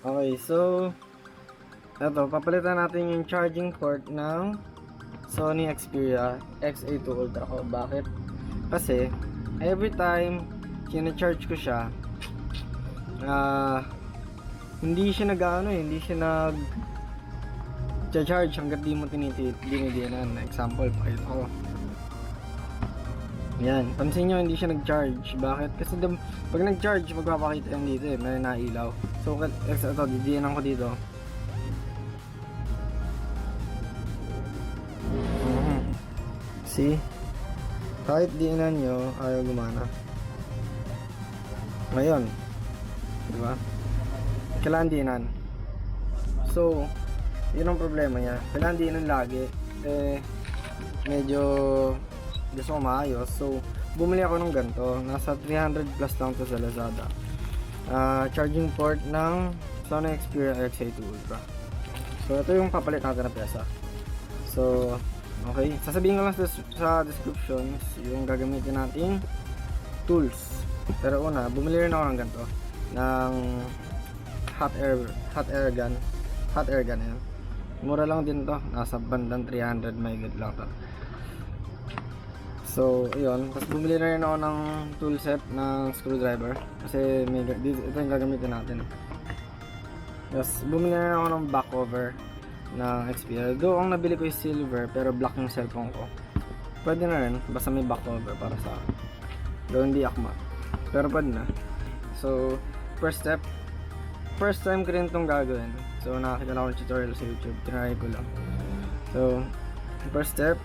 Okay, so eto, papalitan natin yung charging port ng Sony Xperia XA2 Ultra ko. Bakit? Kasi every time kina-charge ko siya, hindi siya hindi siya nag-charge hanggat di mo dinidinan. Example, pakita ko. Yan, pansin nyo hindi siya nag-charge. Bakit? Kasi pag nag-charge, magpapakita yan dito may nailaw. So, ito, didinan ko dito. See? Kahit diinan nyo, ayaw gumana. Ngayon, diba? Kailangan diinan. So, yun ang problema niya. Kailangan diinan lagi. Medyo gusto ko maayos. So, bumili ako ng ganito. Nasa 300 plus lang to sa Lazada. Charging port ng Sony Xperia XA2 Ultra. So, ito yung papalit natin na pyesa. So, okay. Sasabihin ko lang sa description yung gagamitin nating tools. Pero una, bumili rin ako ng ganito. Ng hot air gun. Hot air gun yan. Mura lang din to. Nasa bandang 300 may good lang to. So, ayun. Tapos bumili na rin ako ng tool set ng screwdriver. Kasi ito yung gagamitin natin. Tapos bumili na rin ako ng back cover ng Xperia. Though ang nabili ko is silver pero black yung cellphone ko. Pwede na rin. Basta may back cover para sa akin. Though hindi akma. Pero pwede na. So, first step. First time ko rin itong gagawin. So, nakakita na ako ng tutorial sa YouTube. Tinry ko lang. So, first step.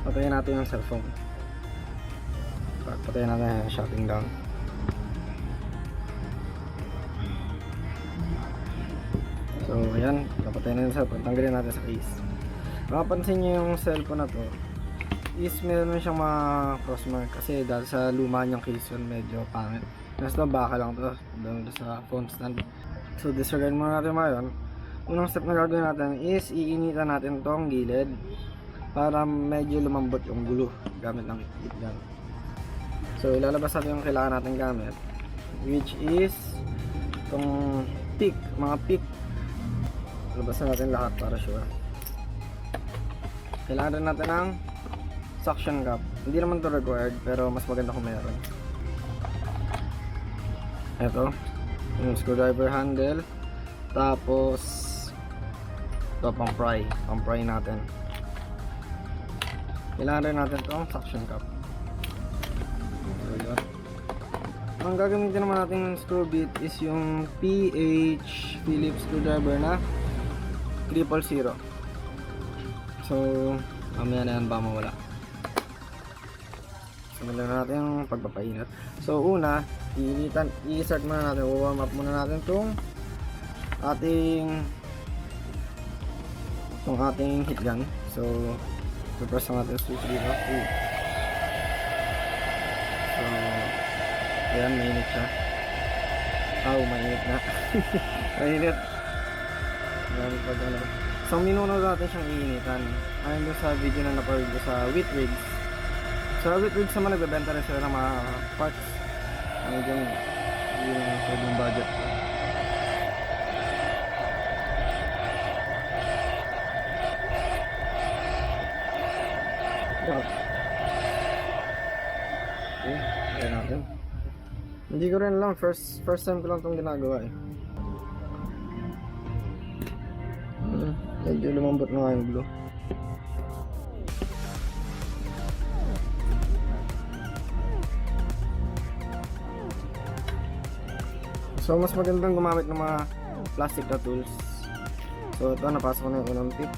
Patayin natin yung cellphone. Patayin natin yung shutting down. So ayan, napatayin na yung cellphone. Tanggalin natin sa case. Makapansin nyo yung cellphone na to is meron siyang mga crossmark kasi dahil sa luma niyang case yun medyo pangit. Nasa baka lang to doon sa phone stand. So disregard muna natin mga yun. Unang step na gagawin natin is iinitan natin tong gilid para medyo lumambot yung gulo gamit ng heat gun. So ilalabas natin yung kailangan natin gamit, which is itong pick, mga pick. Labasan natin lahat para sure. Kailangan rin natin ng suction cup. Hindi naman to required pero mas maganda kung meron. Ito yung screwdriver handle. Tapos ito pang pry natin. Kailangan rin natin itong suction cup. So, ang gagamitin naman natin ng screw bit is yung PH Phillips screwdriver na 000. So, mamaya na yan ba mawala. Simulan na natin yung pagpapainat. So, una, i-start muna natin, warm up muna natin itong ating heat gun. So, press natin yung switch dito. So, ayan, mainit siya. Mainit na. Mainit. So, minuno natin siyang iinitan. Ayon doon sa video na napanood ko sa wheat rigs. Sa wheat rigs naman nagbebenta rin sila ng mga parts. Medyo yung budget. Okay, ayan natin. Hindi ko rin lang, first time ko lang itong ginagawa eh. Medyo lumambot na nga yung glue. So mas magandang gumamit ng mga plastic na tools. So ito, napasok ko na yung unang tip.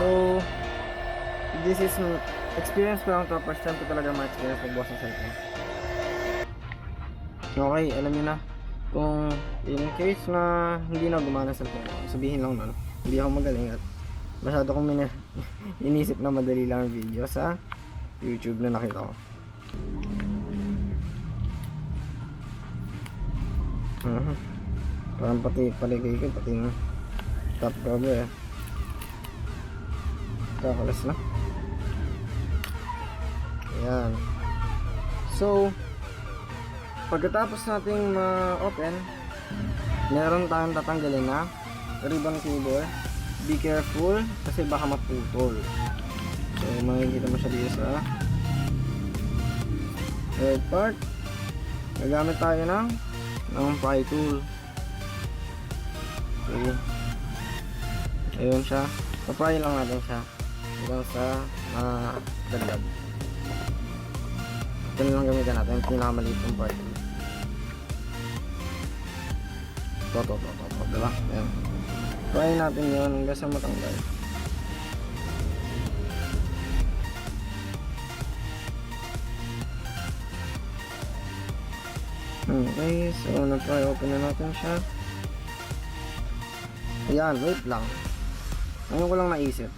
So, this is experience ko lang to. First time ko talaga ma-experience magbukas ng cellphone. Okay, alam nyo na. Kung in case na hindi na gumana sa cellphone, sabihin lang nun. Hindi ako magaling at Masyado kong inisip na madali lang ang video sa YouTube na nakita ko. Parang pati paligay ko, pati yung top cover kakalas na. Ayan. So pagkatapos nating ma-open, meron tayong tatanggalin na ribbon cable. Be careful kasi baka maputol. So makikita mo siya dito sa third part. Gagamit tayo ng pry tool. So ayun siya, papry lang natin siya hanggang sa dagdag. Ito na lang gamitan natin, yung pinakamaliit yung pry tool. To, diba? Ayan. Pry natin yun hanggang sa matanggal. Okay, so na-try open na natin siya. Ayan, wait lang. Ngayon ko lang naisip,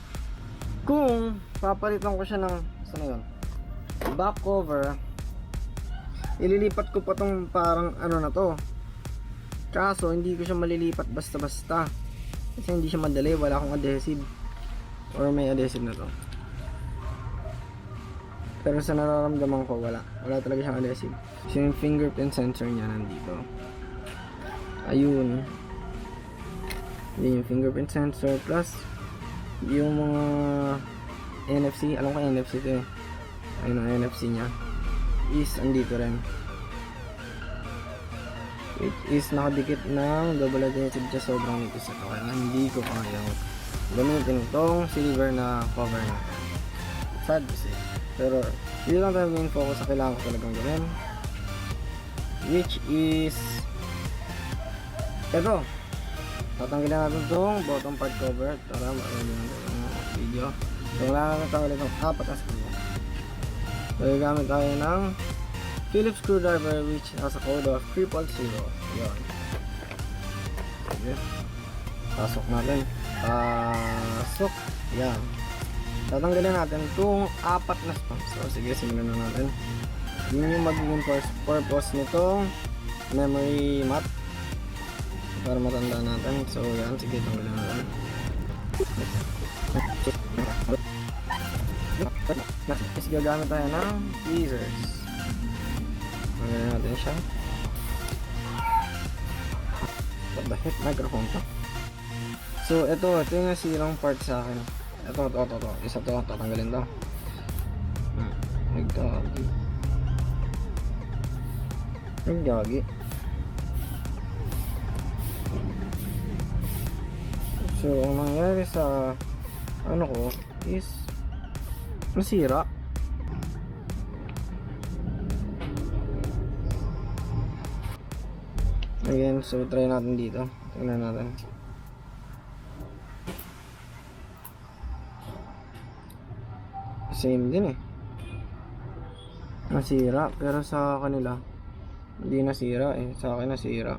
kung papalitan ko siya ng saan yun? Back cover, ililipat ko pa tong parang ano na to. Kaso hindi ko siya malilipat basta-basta kasi hindi siya madali, wala akong adhesive. Or may adhesive na to. Pero sa nararamdaman ko, wala talaga siyang adhesive. So yung fingerprint sensor niya nandito. Ayun. Yun yung fingerprint sensor plus yung mga NFC. Alam ko NFC ito eh. Ayun ang NFC niya. Is andito rin. It is nakadikit ng double adhesive siya, sobrang nipis ito. Kaya hindi ko kayang gamitin itong silver na cover natin. Sad to say. Pero yun lang tayo main focus sa kailangan ko talagang gawin, which is ito. Tatanggalin natin itong bottom part cover para marami natin ang video. So kailangan natin ulit ng 4 na screw. So gagamit tayo ng Phillips screwdriver which has a code of 3.0. Yun. Sige, pasok natin. Pasok. Yan. Tatanggalin natin itong 4 na stumps. So sige, simulan na natin. Yun yung magiging purpose nitong memory mat para matanda natin. So yan, sige, tanggalin natin. Next, gagamit tayo ng tweezers. Tanggalin natin siya. What the heck, microphone to? So ito yung nasirang part sa akin. Ito. Isa to, tatanggalin to. Naggagi. So, ang nangyari sa ano ko is nasira. Again, so try natin dito. Tingnan natin. Same din eh. Nasira, pero sa kanila hindi nasira eh. Sa akin nasira.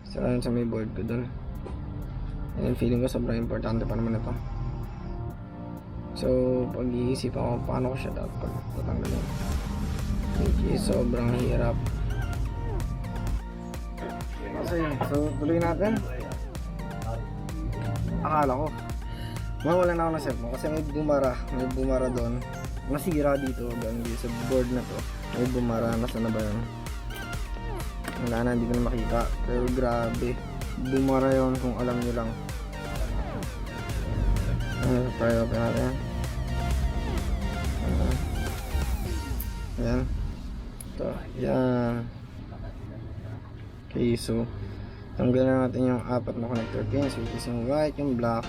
Sira sa may board ko dun. And feeling ko sobrang importante pa naman ito. So pag-iisip ako paano ko siya dapat tatanggalin, which is sobrang hirap. So yun, so tuloy natin. Akala ko mawalan na ako ng set mo kasi may bumara doon. Nasira dito sa board na to. May bumara, nasa na ba yun? Wala na, hindi ko na makita. Pero grabe, bumara yun kung alam nyo lang. Try open natin. Ayan. Ito, yan. Okay, so tanggalin natin yung 4 na connector pins, which is yung white, yung black,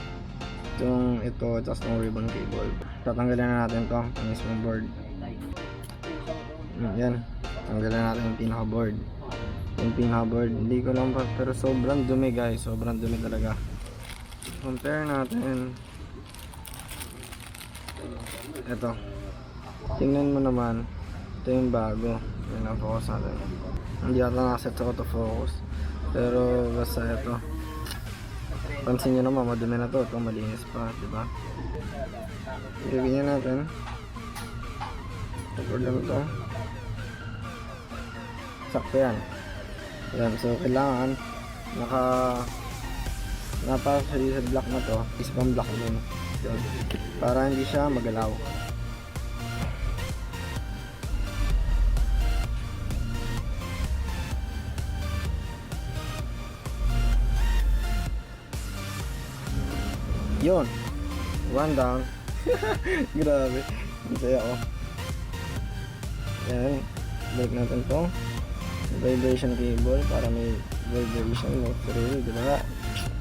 ito, tapos yung ribbon cable. Tatanggalin na natin to, ang mismong board. Yan, tanggalin natin yung pinaka board. Yung pinaka board, hindi ko lang pa, pero sobrang dumi guys, sobrang dumi talaga. Compare natin. Ito, tingnan mo naman, ito yung bago. Yan ang focus natin. Hindi ata nakaset sa autofocus, pero basta ito. Pansin nyo naman, madumi na to. Ito malinis pa, diba? Gagawin natin. Ito problem to. Sakto yan. Yan, so kailangan napasali sa block na to. Isang block din. Yun. Para hindi siya magalaw. Yun. One down. Grabe. Ang saya ko. Yan. Balik natin to. Vibration cable para may vibration, no thrill, diba?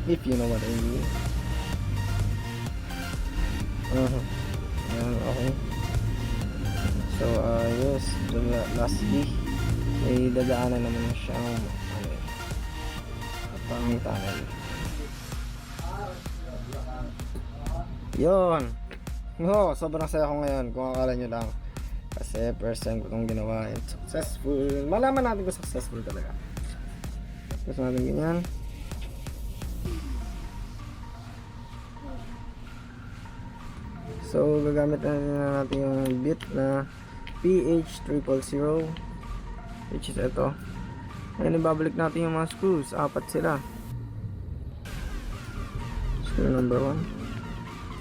If you know what I mean. Yan, okay. So, yes. Lastly, may dadaanan naman siyang pang tunnel. Yun. Oh, sobrang saya ko ngayon kung akala nyo lang. Kasi first time ko itong ginawa and successful. Malaman natin kung successful talaga. Gusto natin ganyan. So gagamit na natin yung bit na PH000, which is ito. And ibabalik natin yung mga screws. 4 sila. Screw number 1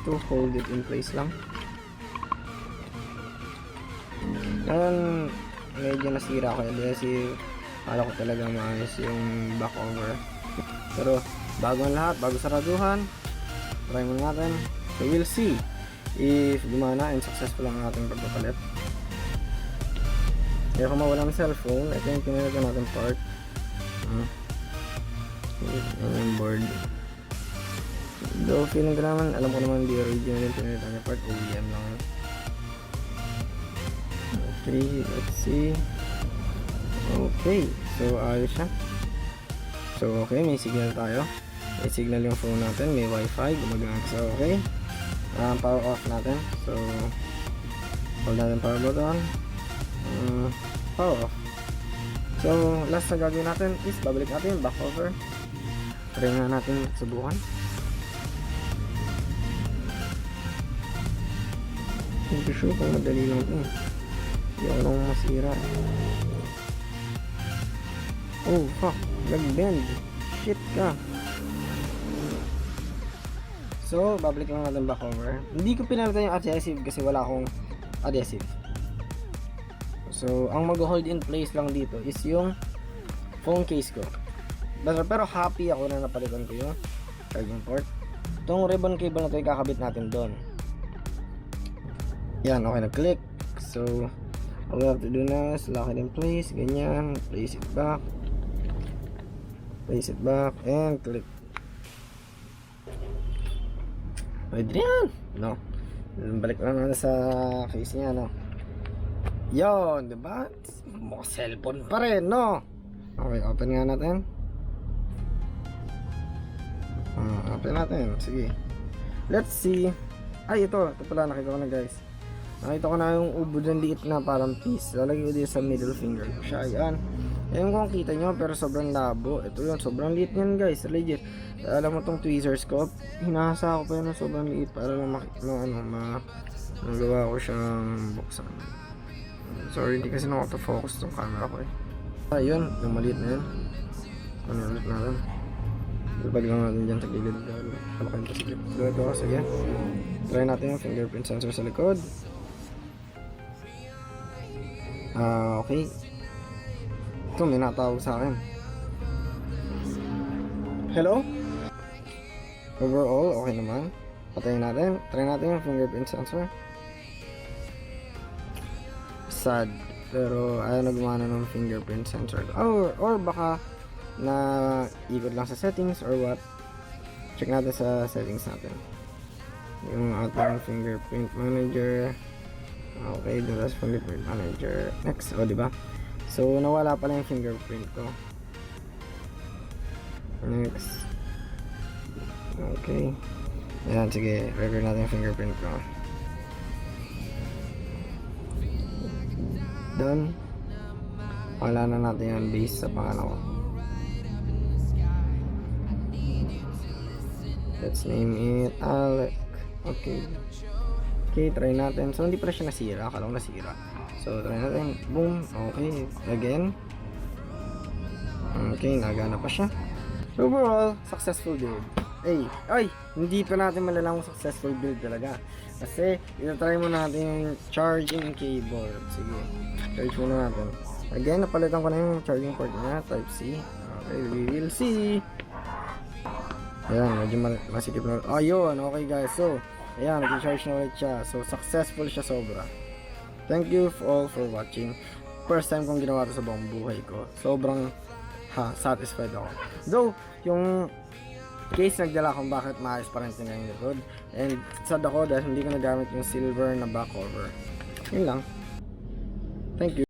to hold it in place lang. Ngayon, medyo nasira ko yun kasi akala ko talaga maayos yung back over. Pero bago ang lahat, bago saraduhan, try muna natin. So we'll see if gumana and successful ang ating pagpapalit. Kaya kung mawala ng cellphone, ito yung pinalaga natin part. Yung board. Though feeling ko naman, alam ko naman hindi original yung pinalaga niya part, OEM lang. Okay, let's see. Okay, so ayos siya. So okay, may signal tayo. May signal yung phone natin, may wifi, gumagana. So okay, power off natin. So hold natin power button, power off. So last na gagawin natin is babalik natin back over. Try nga natin subukan. Hindi sure kung madali lang ito. Hindi ako nang masira. Oh fuck, nag-bend. Shit ka. So babalik lang natin back over. Hindi ko pinalitan yung adhesive kasi wala akong adhesive. So ang mag-hold in place lang dito is yung phone case ko. Pero happy ako na napalitan ko yung charging port. Itong ribbon cable na ito ikakabit natin doon. Yan, okay, nag-click. So all we have to do now is lock it in place. Ganyan, place it back, and click. Pwede yan, no? Balik lang natin sa case niya, no? Yon, diba? Mukha cellphone pa rin, no? Okay, open nga natin. Open natin, sige. Let's see. Ay, ito pala, nakita ko na guys. Nakita ko na yung ubod ng liit na parang piece. Lalagay ko dito sa middle finger ko siya. Ayan. Ayan kung kita nyo, pero sobrang labo. Ito yun, sobrang liit yan guys. Legit. Alam mo tong tweezer scope, hinahasa ko pa yun ng sobrang liit para lang magawa ko siyang buksan. Sorry, hindi kasi nakauto-focus tong camera ko eh. Ayun, yung maliit na yun. Ano ulit natin? Ibag lang natin dyan sa gilid. Halakan pa sige. So ito, sige. Try natin yung fingerprint sensor sa likod. Okay. Ito, may natawag sa akin. Hello? Overall, okay naman. Patayin natin. Try natin yung fingerprint sensor. Sad. Pero ayaw na gumana ng fingerprint sensor. Or baka na ikot lang sa settings or what. Check natin sa settings natin. Yung ating fingerprint manager. Okay, that's fingerprint manager. Next, diba? So nawala pala yung fingerprint ko. Next. Okay. Ayan, sige, record natin yung fingerprint ko. Done. Wala na natin yung base sa pangalan ko. Let's name it Alec. Okay. Okay, try natin. So, hindi pa siya nasira. Akala ko nasira. So, try natin. Boom. Okay. Again. Okay, nagana pa siya. Overall, successful build. Ay, hindi pa natin malalaman successful build talaga. Kasi, itatry mo natin yung charging cable. Sige, charge muna natin. Again, napalitan ko na yung charging port niya, type C. Okay, we will see. Ayan, medyo masikip na. Ayun, okay guys. So, ayan, nag-charge na ulit siya. So, successful siya sobra. Thank you all for watching. First time kong ginawa ito sa buong buhay ko. Sobrang satisfied ako. Though, yung case nagdala kung bakit maayos pa rin tingnan yung likod. And sad ako dahil hindi ko nagamit yung silver na back cover. Yun lang. Thank you.